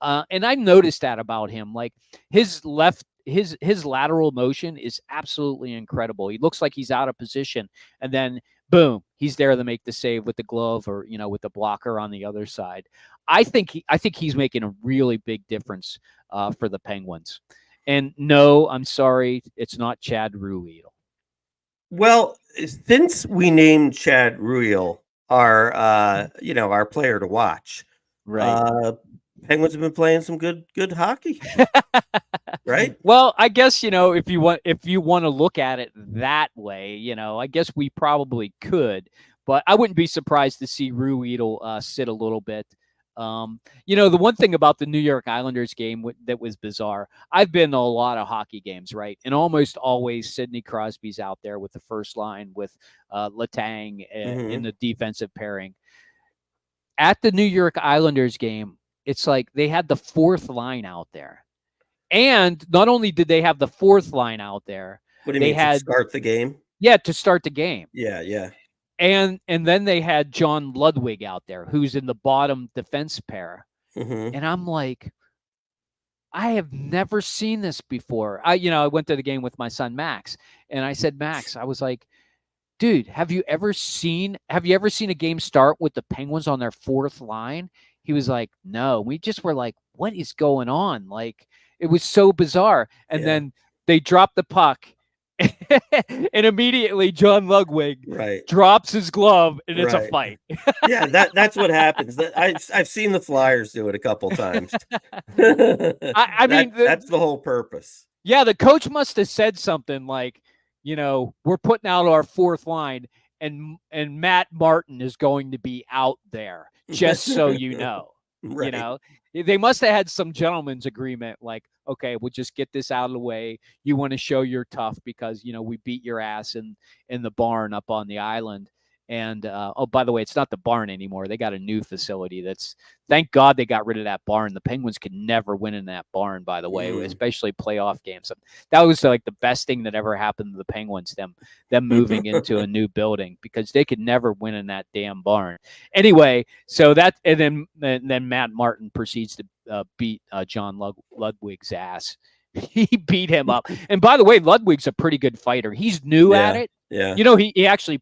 And I noticed that about him. Like, his lateral motion is absolutely incredible. He looks like he's out of position, and then boom, he's there to make the save with the glove, or with the blocker on the other side. I think he's making a really big difference for the Penguins. And no, I'm sorry, it's not Chad Ruhwedel. Well, since we named Chad Ruhwedel our player to watch, right? Penguins have been playing some good hockey, right? Well, I guess if you want to look at it that way, I guess we probably could, but I wouldn't be surprised to see Ruhwedel sit a little bit The one thing about the New York Islanders game that was bizarre, I've been to a lot of hockey games, right? And almost always Sidney Crosby's out there with the first line with Latang in the defensive pairing. At the New York Islanders game, it's like they had the fourth line out there. And not only did they have the fourth line out there, What do you they mean to had start the game? Yeah, to start the game. Yeah. And then they had John Ludwig out there, who's in the bottom defense pair. And I'm like, I have never seen this before. I went to the game with my son Max, and I said, Max, I was like, dude, have you ever seen a game start with the Penguins on their fourth line? He was like, no. We just were like, what is going on? Like, it was so bizarre. And then they dropped the puck. And immediately John Ludwig drops his glove, and it's a fight. Yeah, that's what happens. I've seen the Flyers do it a couple times. I mean, that's the whole purpose. Yeah, the coach must have said something like, we're putting out our fourth line, and Matt Martin is going to be out there, just so you know. They must have had some gentleman's agreement, like, okay, we'll just get this out of the way. You want to show you're tough because, we beat your ass in the barn up on the island. And, by the way, it's not the barn anymore. They got a new facility. Thank God they got rid of that barn. The Penguins could never win in that barn, by the way, especially playoff games. That was like the best thing that ever happened to the Penguins, them moving into a new building, because they could never win in that damn barn. Anyway, so and then Matt Martin proceeds to beat John Ludwig's ass. He beat him up. And by the way, Ludwig's a pretty good fighter. He's new at it. Yeah. He actually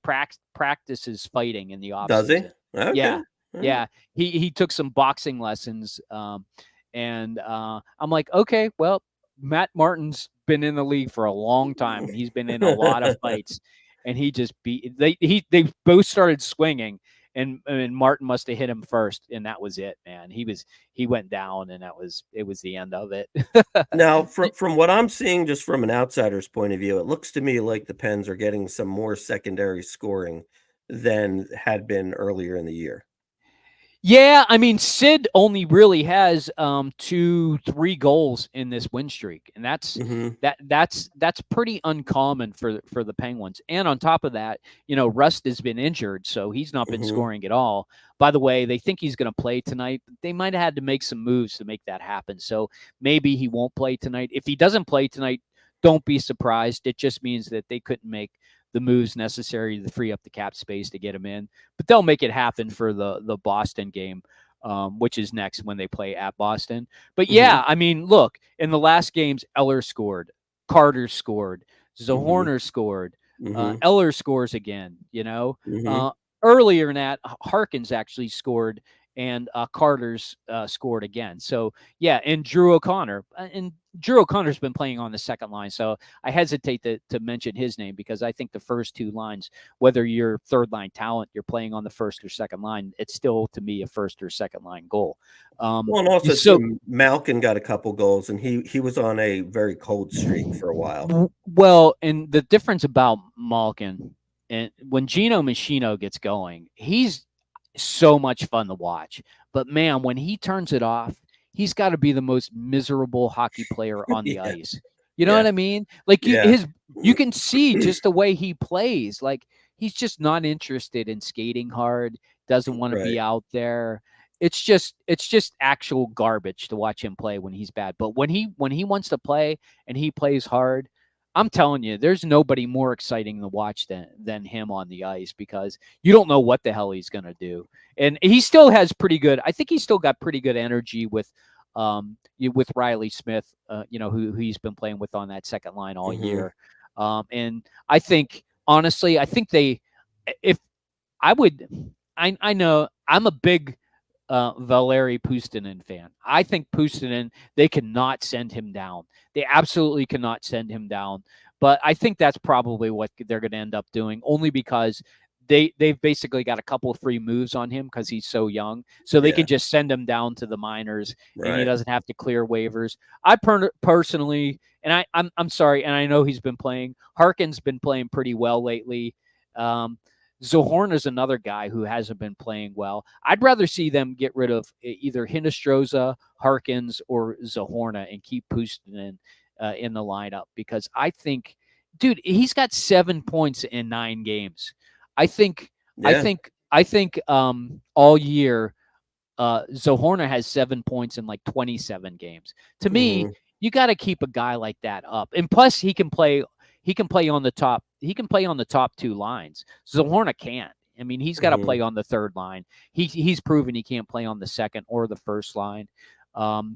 practices fighting in the off Does season. he? Okay. Yeah. Yeah. He took some boxing lessons. And I'm like, okay, well, Matt Martin's been in the league for a long time. He's been in a lot of fights, and he just they both started swinging. And Martin must have hit him first, and that was it, man. He went down, and it was the end of it. Now, from what I'm seeing, just from an outsider's point of view, it looks to me like the Pens are getting some more secondary scoring than had been earlier in the year. Yeah, I mean, Sid only really has 2-3 goals in this win streak, and that's pretty uncommon for the Penguins. And on top of that, Rust has been injured, so he's not been scoring at all. By the way, they think he's going to play tonight. They might have had to make some moves to make that happen, so maybe he won't play tonight. If he doesn't play tonight, don't be surprised. It just means that they couldn't make the moves necessary to free up the cap space to get him in, but they'll make it happen for the Boston game, which is next when they play at Boston. But yeah, I mean, look, in the last games, Eller scored, Carter scored, Zahorner scored, Eller scores again, earlier in that, Harkins actually scored, and Carter's scored again. So yeah, and Drew O'Connor's been playing on the second line, so I hesitate to mention his name, because I think the first two lines, whether you're third line talent, you're playing on the first or second line, it's still to me a first or second line goal. Well, and also Malkin got a couple goals, and he was on a very cold streak for a while. Well, and the difference about Malkin, and when Gino Machino gets going, he's so much fun to watch. But man, when he turns it off, he's got to be the most miserable hockey player on the ice. You know what I mean? Like you can see just the way he plays. Like, he's just not interested in skating hard, doesn't want to be out there. It's just actual garbage to watch him play when he's bad. But when he wants to play and he plays hard, I'm telling you, there's nobody more exciting to watch than him on the ice, because you don't know what the hell he's going to do. And he still has I think he's still got pretty good energy with Riley Smith, who he's been playing with on that second line all year. And I think, honestly, I know I'm a big Valeri Puustinen fan. I think Puustinen, they cannot send him down. They absolutely cannot send him down. But I think that's probably what they're going to end up doing, only because they've basically got a couple of free moves on him because he's so young. So they can just send him down to the minors, and he doesn't have to clear waivers. I personally, and I'm sorry, and I know he's been playing. Harkin's been playing pretty well lately. Zohorna is another guy who hasn't been playing well. I'd rather see them get rid of either Hinostroza, Harkins, or Zohorna and keep Puustinen in the lineup, because I think, dude, he's got 7 points in 9 games. I think all year Zohorna has 7 points in like 27 games. To me, you got to keep a guy like that up. And plus he can play on the top. He can play on the top 2 lines. Zohorna can't. I mean, he's got to play on the third line. He's proven he can't play on the second or the first line.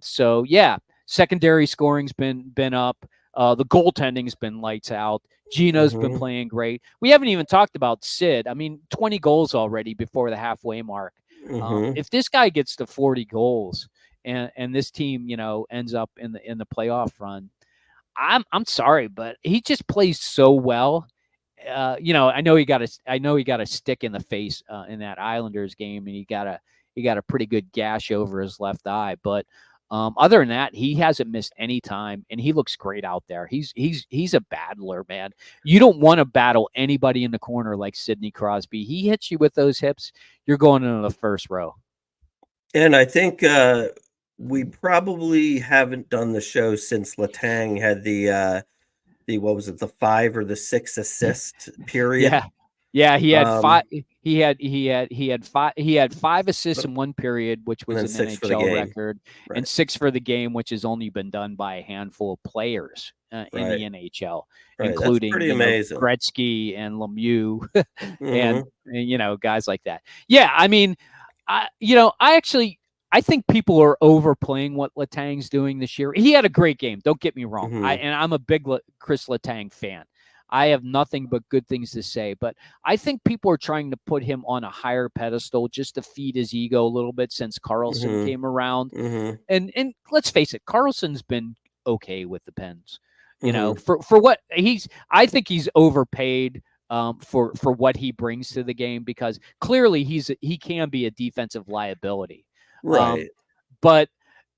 So yeah, secondary scoring's been up. The goaltending's been lights out. Gino's been playing great. We haven't even talked about Sid. I mean, 20 goals already before the halfway mark. If this guy gets to 40 goals and this team, ends up in the playoff run, I'm sorry, but he just plays so well. I know he got a stick in the face in that Islanders game, and he got a pretty good gash over his left eye. But other than that, he hasn't missed any time, and he looks great out there. He's a battler, man. You don't want to battle anybody in the corner like Sidney Crosby. He hits you with those hips, you're going into the first row. And I think we probably haven't done the show since Latang had the what was it, the 5 or the 6 assist period. Yeah, he had 5. He had 5 assists in one period, which was an NHL record, and 6 for the game, which has only been done by a handful of players in the NHL, including amazing. Gretzky and Lemieux, and guys like that. Yeah, I mean, I think people are overplaying what Latang's doing this year. He had a great game. Don't get me wrong. I'm a big Chris Latang fan. I have nothing but good things to say, but I think people are trying to put him on a higher pedestal just to feed his ego a little bit since Carlson came around. And let's face it, Carlson's been okay with the Pens. For what I think he's overpaid for what he brings to the game, because clearly he can be a defensive liability. Right. But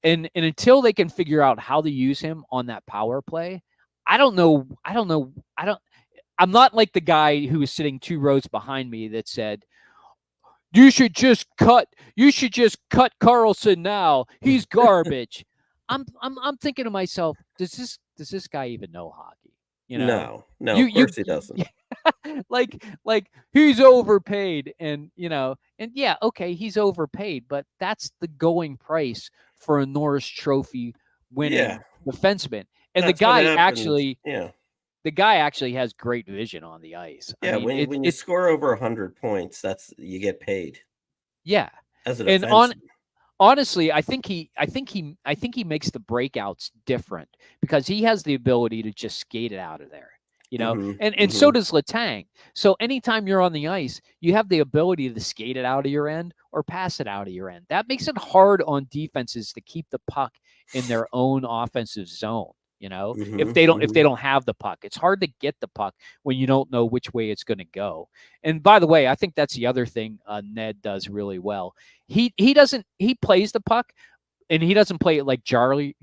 until they can figure out how to use him on that power play, I don't know. I'm not like the guy who was sitting 2 rows behind me that said, you should just cut Carlson now. He's garbage. I'm thinking to myself, does this guy even know hockey? No, of course he doesn't. like he's overpaid, and yeah, okay, he's overpaid, but that's the going price for a Norris Trophy winning defenseman. And the guy actually has great vision on the ice. Yeah, I mean, when you score over 100 points, you get paid. Yeah, as a defenseman. And honestly, I think he makes the breakouts different because he has the ability to just skate it out of there. And so does Latang. So anytime you're on the ice, you have the ability to skate it out of your end or pass it out of your end. That makes it hard on defenses to keep the puck in their own offensive zone. If they don't have the puck, it's hard to get the puck when you don't know which way it's going to go. And by the way, I think that's the other thing Ned does really well. He plays the puck, and he doesn't play it like Jari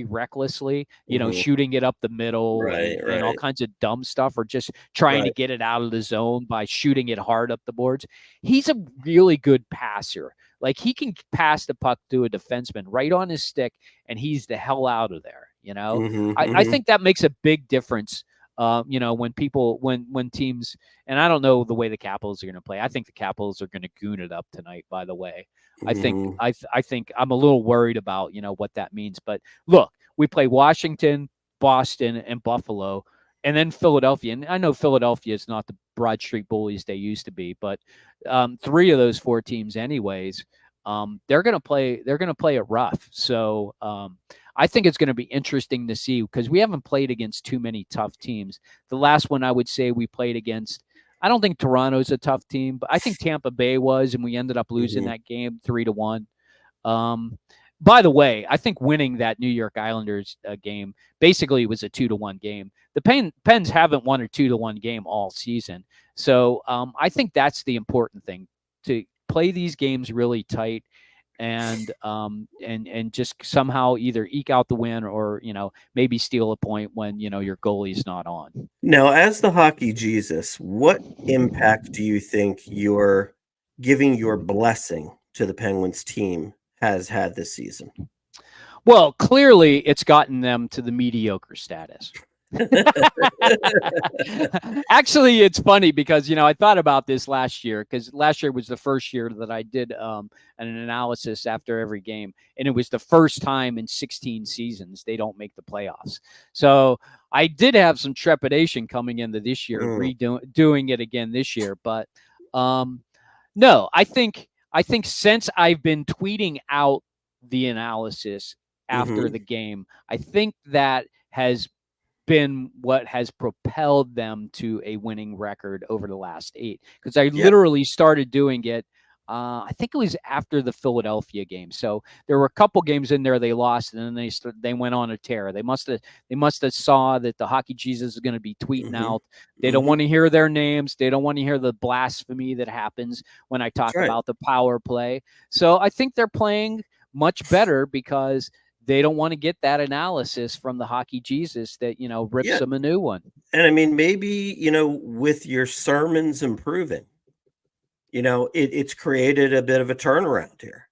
recklessly, shooting it up the middle and all kinds of dumb stuff, or just trying to get it out of the zone by shooting it hard up the boards. He's a really good passer. Like, he can pass the puck to a defenseman right on his stick, and he's the hell out of there. I think that makes a big difference. When teams, and I don't know the way the Capitals are going to play. I think the Capitals are going to goon it up tonight, by the way. I think I'm a little worried about, what that means. But look, we play Washington, Boston, and Buffalo, and then Philadelphia. And I know Philadelphia is not the Broad Street Bullies they used to be, but 3 of those 4 teams anyways, they're going to play it rough. So I think it's going to be interesting to see, because we haven't played against too many tough teams. The last one I would say we played against, I don't think Toronto's a tough team, but I think Tampa Bay was, and we ended up losing that game 3-1. By the way, I think winning that New York Islanders game basically was a 2-1 game. The Pens haven't won a 2-1 game all season. So I think that's the important thing, to play these games really tight. and just somehow either eke out the win or maybe steal a point when your goalie's not on. Now, as the hockey Jesus, what impact do you think your giving your blessing to the Penguins team has had this season? Well, clearly it's gotten them to the mediocre status. Actually, it's funny because I thought about this last year, because last year was the first year that I did an analysis after every game, and it was the first time in 16 seasons they don't make the playoffs. So I did have some trepidation coming into this year, doing it again this year. But no, I think since I've been tweeting out the analysis after the game, I think that has been what has propelled them to a winning record over the last 8. Because I literally started doing it, I think it was after the Philadelphia game. So there were a couple games in there they lost, and then they went on a tear. They must have saw that the hockey Jesus is going to be tweeting out. They don't want to hear their names. They don't want to hear the blasphemy that happens when I talk about the power play. So I think they're playing much better because they don't want to get that analysis from the hockey Jesus that, rips them a new one. And I mean, maybe, with your sermons improving, it's created a bit of a turnaround here.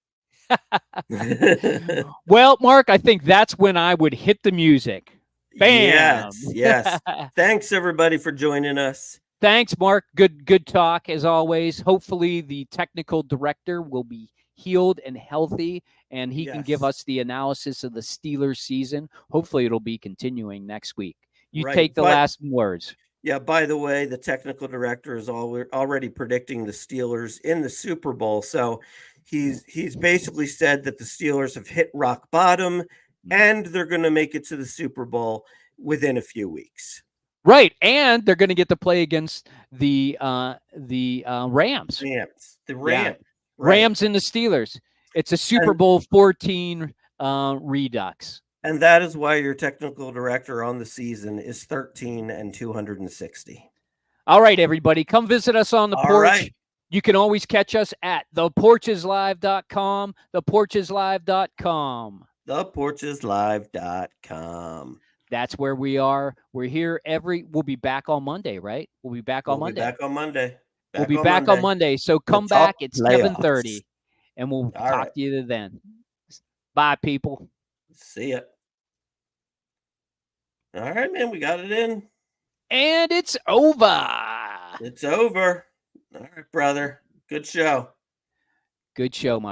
Well, Mark, I think that's when I would hit the music. Bam! Yes. Thanks, everybody, for joining us. Thanks, Mark. Good talk, as always. Hopefully the technical director will be healed and healthy, and he can give us the analysis of the Steelers season. Hopefully it'll be continuing next week. You take the last words. Yeah, by the way, the technical director is already predicting the Steelers in the Super Bowl. So he's basically said that the Steelers have hit rock bottom and they're going to make it to the Super Bowl within a few weeks. Right, and they're going to get to play against the Rams. The Rams. Rams and the Steelers. It's a Super Bowl 14 redux. And that is why your technical director on the season is 13-260. All right, everybody. Come visit us on the porch. Right. You can always catch us at theporcheslive.com, theporcheslive.com. theporcheslive.com. That's where we are. We're here we'll be back on Monday, right? We'll be back on Monday. We'll be back on Monday. So come back at 7:30 and we'll talk to you then. Bye, people. See ya. All right, man. We got it in. And it's over. It's over. All right, brother. Good show. Good show, my